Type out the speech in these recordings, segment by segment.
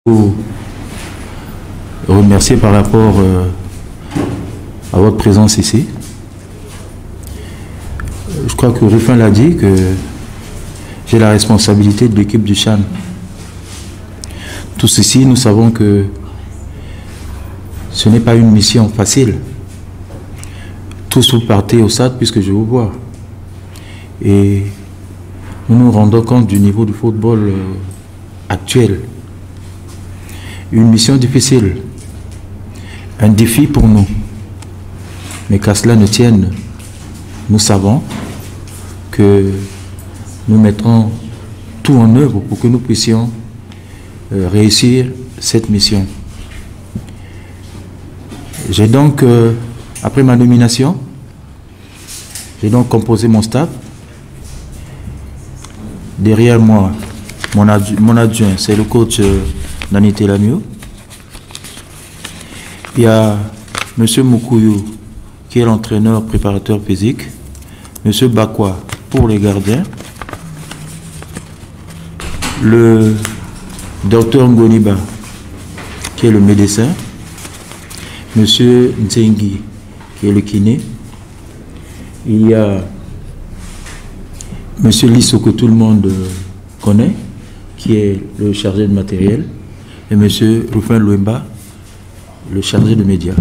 Vous remercier par rapport à votre présence ici. Je crois que Rufin l'a dit, que j'ai la responsabilité de l'équipe du CHAN. Tous ici, nous savons que ce n'est pas une mission facile. Tous vous partez au stade puisque je vous vois. Et nous nous rendons compte du niveau du football actuel. Une mission difficile, un défi pour nous. Mais qu'à cela ne tienne, nous savons que nous mettrons tout en œuvre pour que nous puissions réussir cette mission. J'ai donc, après ma nomination, j'ai donc composé mon staff. Derrière moi, mon adjoint, c'est le coach Nani Telamio. Il y a M. Moukouyu, qui est l'entraîneur préparateur physique. M. Bakwa, pour les gardiens. Le docteur Ngoniba, qui est le médecin. M. Nzengi, qui est le kiné. Il y a M. Lisso, que tout le monde connaît, qui est le chargé de matériel, et M. Rufin Louemba, le chargé de médias.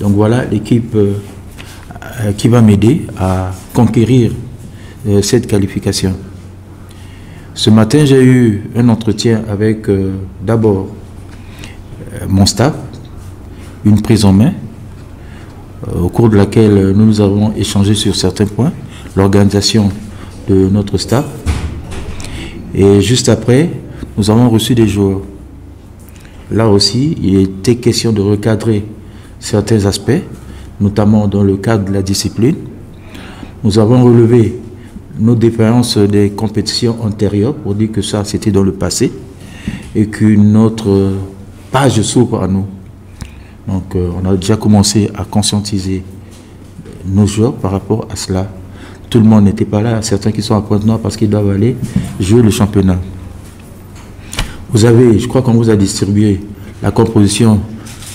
Donc voilà l'équipe qui va m'aider à conquérir cette qualification. Ce matin, j'ai eu un entretien avec d'abord mon staff, une prise en main, au cours de laquelle nous avons échangé sur certains points, l'organisation de notre staff. Et juste après, nous avons reçu des joueurs. Là aussi, il était question de recadrer certains aspects, notamment dans le cadre de la discipline. Nous avons relevé nos défaillances des compétitions antérieures pour dire que ça, c'était dans le passé et qu'une autre page s'ouvre à nous. Donc, on a déjà commencé à conscientiser nos joueurs par rapport à cela. Tout le monde n'était pas là, certains qui sont à Pointe-Noire parce qu'ils doivent aller jouer le championnat. Vous avez, je crois qu'on vous a distribué la composition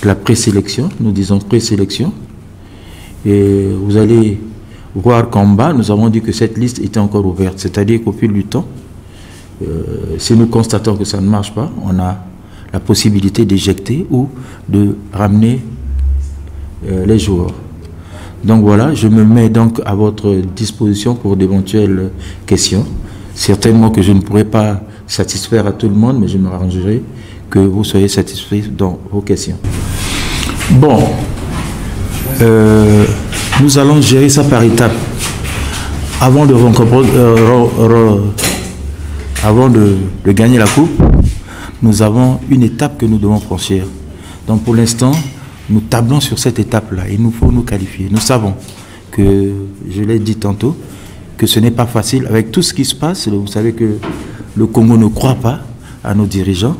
de la présélection, nous disons présélection. Et vous allez voir qu'en bas, nous avons dit que cette liste était encore ouverte. C'est-à-dire qu'au fil du temps, si nous constatons que ça ne marche pas, on a la possibilité d'éjecter ou de ramener les joueurs. Donc voilà, je me mets donc à votre disposition pour d'éventuelles questions. Certainement que je ne pourrai pas satisfaire à tout le monde, mais je m'arrangerai que vous soyez satisfaits dans vos questions. Bon, nous allons gérer ça par étapes. Avant de gagner la coupe, nous avons une étape que nous devons franchir. Donc pour l'instant, nous tablons sur cette étape-là. Il nous faut nous qualifier. Nous savons que, je l'ai dit tantôt, que ce n'est pas facile. Avec tout ce qui se passe, vous savez que le Congo ne croit pas à nos dirigeants,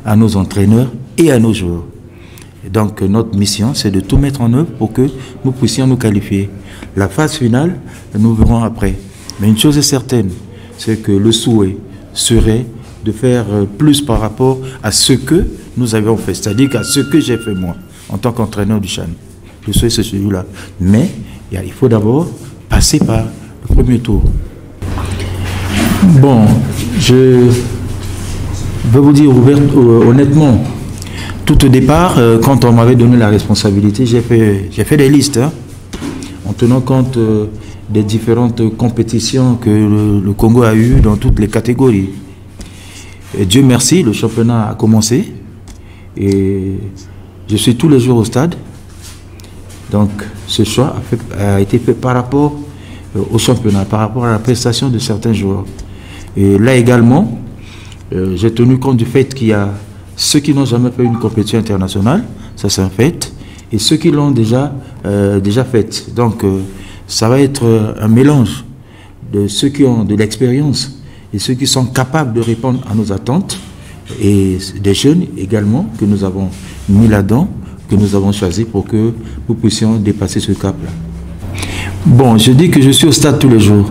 à nos entraîneurs et à nos joueurs. Et donc notre mission, c'est de tout mettre en œuvre pour que nous puissions nous qualifier. La phase finale, nous verrons après. Mais une chose est certaine, c'est que le souhait serait de faire plus par rapport à ce que nous avions fait, c'est-à-dire à ce que j'ai fait moi, en tant qu'entraîneur du CHAN. Le souhait, c'est celui-là. Mais il faut d'abord passer par le premier tour. Bon, je veux vous dire honnêtement, tout au départ, quand on m'avait donné la responsabilité, j'ai fait des listes, hein, en tenant compte des différentes compétitions que le Congo a eues dans toutes les catégories. Et Dieu merci, le championnat a commencé et je suis tous les jours au stade. Donc ce choix a été fait par rapport au championnat, par rapport à la prestation de certains joueurs. Et là également, j'ai tenu compte du fait qu'il y a ceux qui n'ont jamais fait une compétition internationale, ça c'est un fait, et ceux qui l'ont déjà faite. Donc ça va être un mélange de ceux qui ont de l'expérience et ceux qui sont capables de répondre à nos attentes, et des jeunes également que nous avons mis là-dedans, que nous avons choisi pour que nous puissions dépasser ce cap-là. Bon, je dis que je suis au stade tous les jours.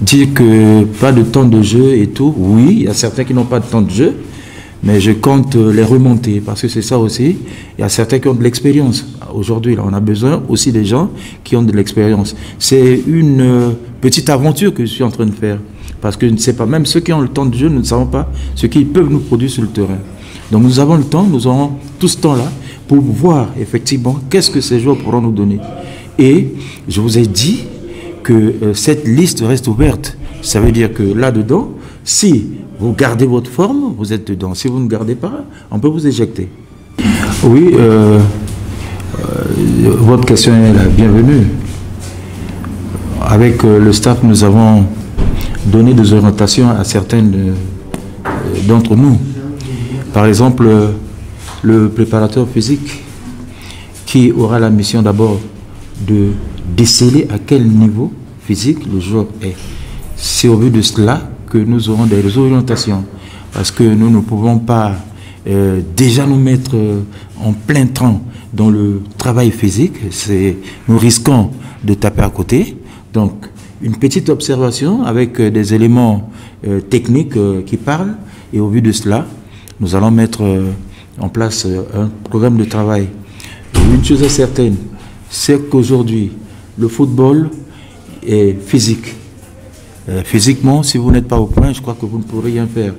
Dire que pas de temps de jeu et tout, oui, il y a certains qui n'ont pas de temps de jeu, mais je compte les remonter, parce que c'est ça aussi. Il y a certains qui ont de l'expérience. Aujourd'hui, là, on a besoin aussi des gens qui ont de l'expérience. C'est une petite aventure que je suis en train de faire, parce que je ne sais pas, même ceux qui ont le temps de jeu, nous ne savons pas ce qu'ils peuvent nous produire sur le terrain. Donc nous avons le temps, nous aurons tout ce temps-là pour voir effectivement qu'est-ce que ces joueurs pourront nous donner. Et je vous ai dit que cette liste reste ouverte. Ça veut dire que là-dedans, si vous gardez votre forme, vous êtes dedans. Si vous ne gardez pas, on peut vous éjecter. Oui, votre question est la bienvenue. Avec le staff, nous avons donné des orientations à certains d'entre nous. Par exemple, le préparateur physique qui aura la mission d'abord de déceler à quel niveau physique le joueur est. C'est au vu de cela que nous aurons des orientations, parce que nous ne pouvons pas déjà nous mettre en plein temps dans le travail physique. Nous risquons de taper à côté. Donc, une petite observation avec des éléments techniques qui parlent, et au vu de cela, nous allons mettre en place un programme de travail. Une chose est certaine, c'est qu'aujourd'hui, le football est physique. Physiquement, si vous n'êtes pas au point, je crois que vous ne pourrez rien faire.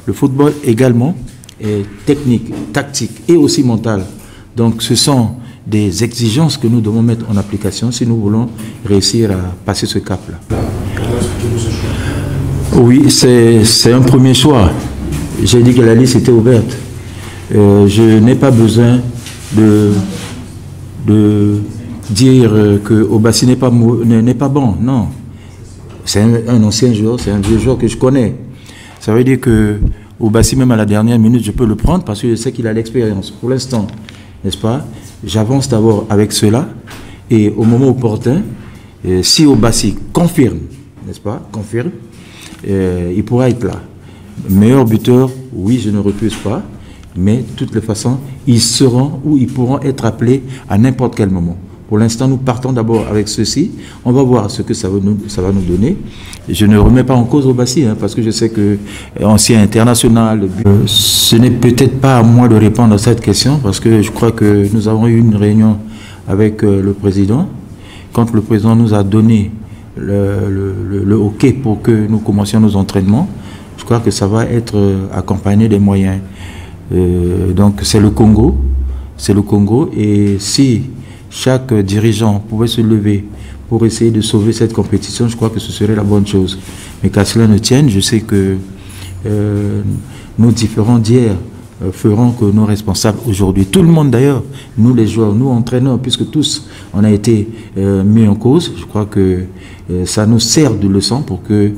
Le football également est technique, tactique et aussi mental. Donc ce sont des exigences que nous devons mettre en application si nous voulons réussir à passer ce cap-là. Oui, c'est un premier choix. J'ai dit que la liste était ouverte. Je n'ai pas besoin de dire que Obasi n'est pas bon. Non. C'est un ancien joueur, c'est un vieux joueur que je connais. Ça veut dire que Obasi, même à la dernière minute, je peux le prendre parce que je sais qu'il a l'expérience. Pour l'instant, n'est-ce pas? J'avance d'abord avec cela et au moment opportun, si Obasi confirme, n'est-ce pas? Confirme, il pourra être là. Meilleur buteur, oui, je ne refuse pas, mais de toutes les façons, ils seront ou ils pourront être appelés à n'importe quel moment. Pour l'instant, nous partons d'abord avec ceci. On va voir ce que ça va nous donner. Je ne remets pas en cause Obasi, parce que je sais que ancien international, ce n'est peut-être pas à moi de répondre à cette question, parce que je crois que nous avons eu une réunion avec le président. Quand le président nous a donné le OK pour que nous commencions nos entraînements, je crois que ça va être accompagné des moyens. Donc c'est le Congo, et si chaque dirigeant pouvait se lever pour essayer de sauver cette compétition, je crois que ce serait la bonne chose. Mais qu'à cela ne tienne, je sais que nos différents d'hier feront que nos responsables aujourd'hui, tout le monde d'ailleurs, nous les joueurs, nous entraîneurs, puisque tous on a été mis en cause, je crois que ça nous sert de leçon pour que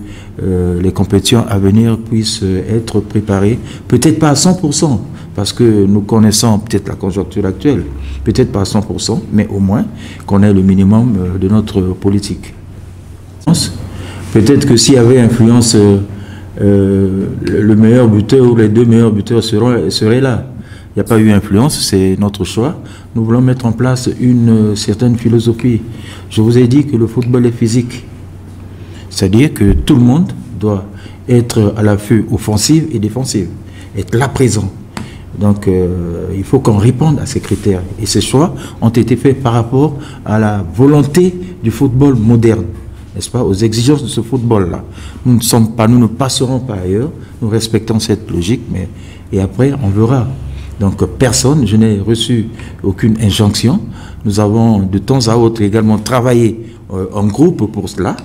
les compétitions à venir puissent être préparées, peut-être pas à 100%, parce que nous connaissons peut-être la conjoncture actuelle, peut-être pas à 100%, mais au moins qu'on ait le minimum de notre politique. Peut-être que s'il y avait influence, le meilleur buteur ou les deux meilleurs buteurs seraient là. Il n'y a pas eu influence, c'est notre choix. Nous voulons mettre en place une certaine philosophie. Je vous ai dit que le football est physique. C'est-à-dire que tout le monde doit être à l'affût offensive et défensive, être là présent. Donc il faut qu'on réponde à ces critères. Et ces choix ont été faits par rapport à la volonté du football moderne, n'est-ce pas, aux exigences de ce football-là. Nous ne passerons pas ailleurs, nous respectons cette logique, et après on verra. Donc personne, je n'ai reçu aucune injonction. Nous avons de temps à autre également travaillé en groupe pour cela.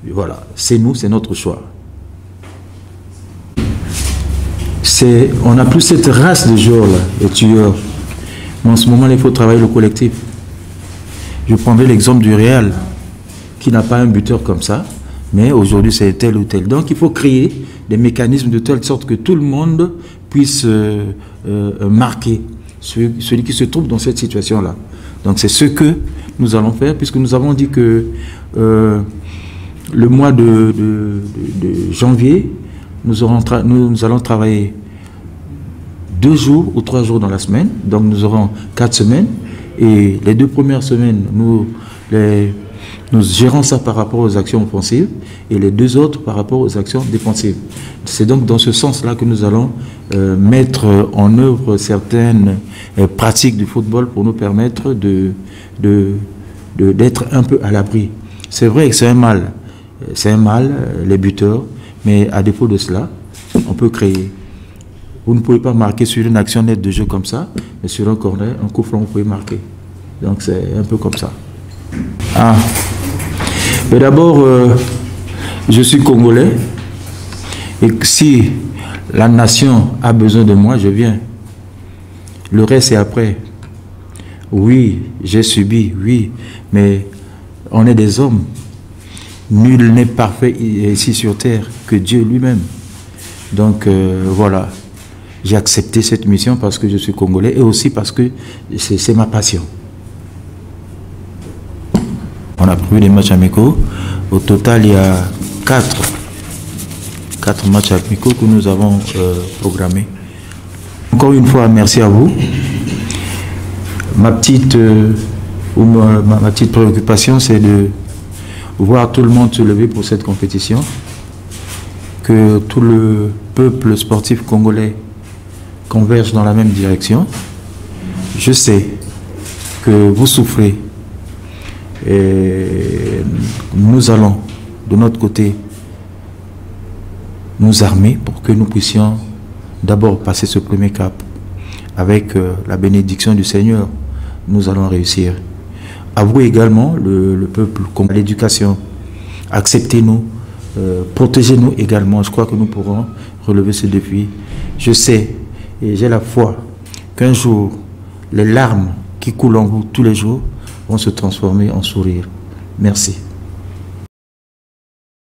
Et voilà, c'est nous, c'est notre choix. On n'a plus cette race de joueurs-là, les tueurs. Mais en ce moment, il faut travailler le collectif. Je prendrai l'exemple du Real, qui n'a pas un buteur comme ça, mais aujourd'hui c'est tel ou tel. Donc il faut créer des mécanismes de telle sorte que tout le monde puisse marquer celui qui se trouve dans cette situation-là. Donc c'est ce que nous allons faire, puisque nous avons dit que le mois de janvier, nous allons travailler 2 jours ou 3 jours dans la semaine, donc nous aurons 4 semaines, et les 2 premières semaines, nous gérons ça par rapport aux actions offensives et les deux autres par rapport aux actions défensives. C'est donc dans ce sens-là que nous allons mettre en œuvre certaines pratiques du football pour nous permettre d'être un peu à l'abri. C'est vrai que c'est un mal, les buteurs, mais à défaut de cela, on peut créer. Vous ne pouvez pas marquer sur une action nette de jeu comme ça, mais sur un corner, un coup franc, vous pouvez marquer. Donc c'est un peu comme ça. Ah. Mais d'abord, je suis Congolais, et si la nation a besoin de moi, je viens. Le reste, c'est après. Oui, j'ai subi, oui, mais on est des hommes. Nul n'est parfait ici sur terre que Dieu lui-même. Donc voilà, j'ai accepté cette mission parce que je suis Congolais et aussi parce que c'est ma passion. On a prévu des matchs amicaux. Au total, il y a 4 matchs amicaux que nous avons programmés. Encore une fois, merci à vous. Ma petite préoccupation, c'est de voir tout le monde se lever pour cette compétition, que tout le peuple sportif congolais converge dans la même direction. Je sais que vous souffrez et nous allons de notre côté nous armer pour que nous puissions d'abord passer ce premier cap. Avec la bénédiction du Seigneur, nous allons réussir. À vous également, le peuple, comme l'éducation, acceptez-nous, protégez-nous également. Je crois que nous pourrons relever ce défi. Je sais et j'ai la foi qu'un jour, les larmes qui coulent en vous tous les jours vont se transformer en sourires. Merci.